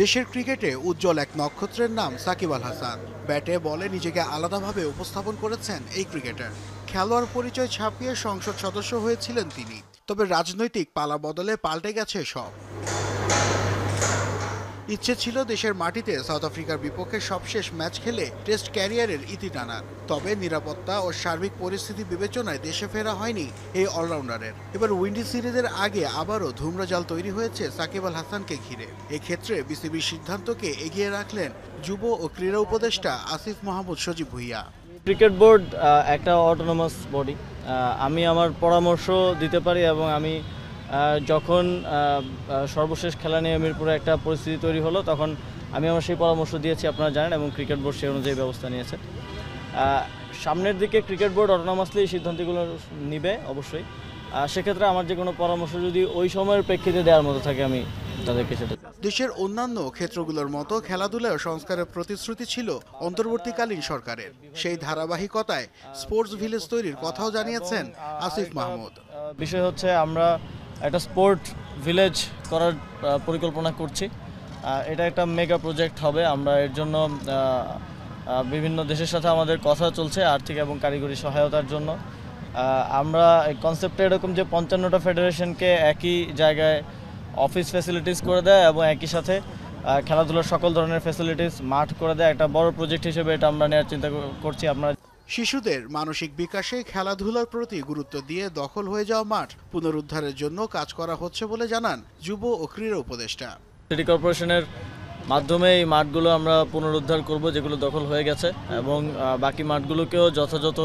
দেশের ক্রিকেটে উজ্জ্বল এক নক্ষত্রের নাম সাকিব আল হাসান। ব্যাটে বলে নিজেকে আলাদাভাবে উপস্থাপন করেছেন এই ক্রিকেটার। খেলোয়াড় পরিচয় ছাপিয়ে সংসদ সদস্য হয়েছিলেন তিনি। তবে রাজনৈতিক পালা বদলে পাল্টে গেছে সব। ইচ্ছে ছিল দেশের মাটিতে সাউথ আফ্রিকার বিপক্ষে সবশেষ ম্যাচ খেলে টেস্ট ক্যারিয়ারের ইতি টানার। তবে নিরাপত্তা ও সার্বিক পরিস্থিতি বিবেচনায় দেশে ফেরা হয়নি এই অলরাউন্ডারের। এবার উইন্ডিজ সিরিজের আগে আবারও ধূম্রজাল তৈরি হয়েছে সাকিব আল হাসানকে ঘিরে। এক্ষেত্রে বিসিবির সিদ্ধান্তকে এগিয়ে রাখলেন যুব ও ক্রীড়া উপদেষ্টা আসিফ মাহমুদ সজীব ভুঁইয়া। ক্রিকেট বোর্ড একটা অটোনমাস বডি। আমি আমার পরামর্শ দিতে পারি এবং আমি যখন সর্বশেষ খেলা নিয়ে মিরপুরে একটা পরিস্থিতি তৈরি হলো তখন আমি আমার সেই পরামর্শ দিয়েছি, আপনারা জানেন, এবং ক্রিকেট বোর্ড সেই অনুযায়ী ব্যবস্থা নিয়েছে। সামনের দিকে ক্রিকেট বোর্ড অটোনমাসলি এই সিদ্ধান্তগুলো নিবে অবশ্যই। সেক্ষেত্রে আমার যে কোনো পরামর্শ যদি ওই সময়ের প্রেক্ষিতে দেওয়ার মতো থাকে আমি তাদেরকে সেটা। দেশের অন্যান্য ক্ষেত্রগুলোর মতো খেলাধুলায় সংস্কারের প্রতিশ্রুতি ছিল অন্তর্বর্তীকালীন সরকারের। সেই ধারাবাহিকতায় স্পোর্টস ভিলেজ তৈরির কথাও জানিয়েছেন আসিফ মাহমুদ। বিষয় হচ্ছে আমরা একটা স্পোর্ট ভিলেজ করার পরিকল্পনা করছি। এটা একটা মেগা প্রজেক্ট হবে। আমরা এর জন্য বিভিন্ন দেশের সাথে আমাদের কথা চলছে আর্থিক এবং কারিগরি সহায়তার জন্য। আমরা এই কনসেপ্টটা এরকম যে 55টা ফেডারেশনকে একই জায়গায় অফিস ফ্যাসিলিটিস করে দেয় এবং একই সাথে খেলাধুলার সকল ধরনের ফ্যাসিলিটিস মাঠ করে দেয়। একটা বড় প্রজেক্ট হিসেবে এটা আমরা নেওয়ার চিন্তা করছি। আপনারা শিশুদের মানসিক বিকাশে খেলাধুলার প্রতি গুরুত্ব দিয়ে দখল হয়ে যাওয়া মাঠ পুনরুদ্ধারের জন্য কাজ করা হচ্ছে বলে জানান যুব ও ক্রীড়া উপদেষ্টা। সিটি কর্পোরেশনের মাধ্যমে এই মাঠগুলো আমরা পুনরুদ্ধার করব যেগুলো দখল হয়ে গেছে, এবং বাকি মাঠগুলোকেও যথাযথ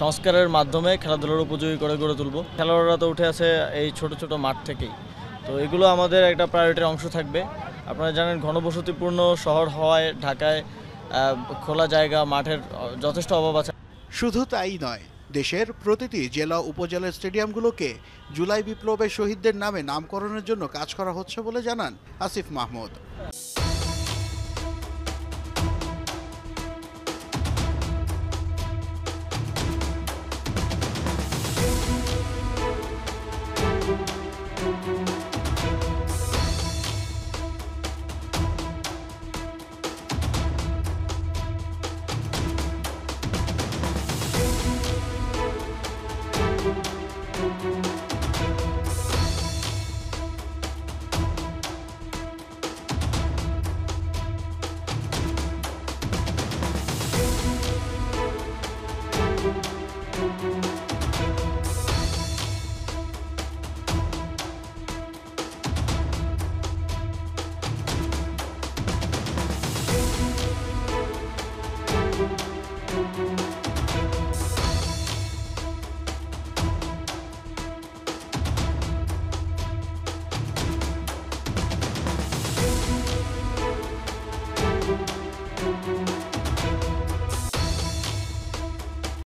সংস্কারের মাধ্যমে খেলাধুলার উপযোগী করে গড়ে তুলব। খেলোয়াড়রা তো উঠে আছে এই ছোট ছোট মাঠ থেকেই, তো এগুলো আমাদের একটা প্রায়োরিটির অংশ থাকবে। আপনারা জানেন, ঘনবসতিপূর্ণ শহর হওয়ায় ঢাকায় খোলা জায়গা মাঠের যথেষ্ট অভাব আছে। শুধু তাই নয়, দেশের প্রতিটি জেলা উপজেলার স্টেডিয়ামগুলোকে জুলাই বিপ্লবের শহীদদের নামে নামকরণের জন্য কাজ করা হচ্ছে বলে জানান আসিফ মাহমুদ।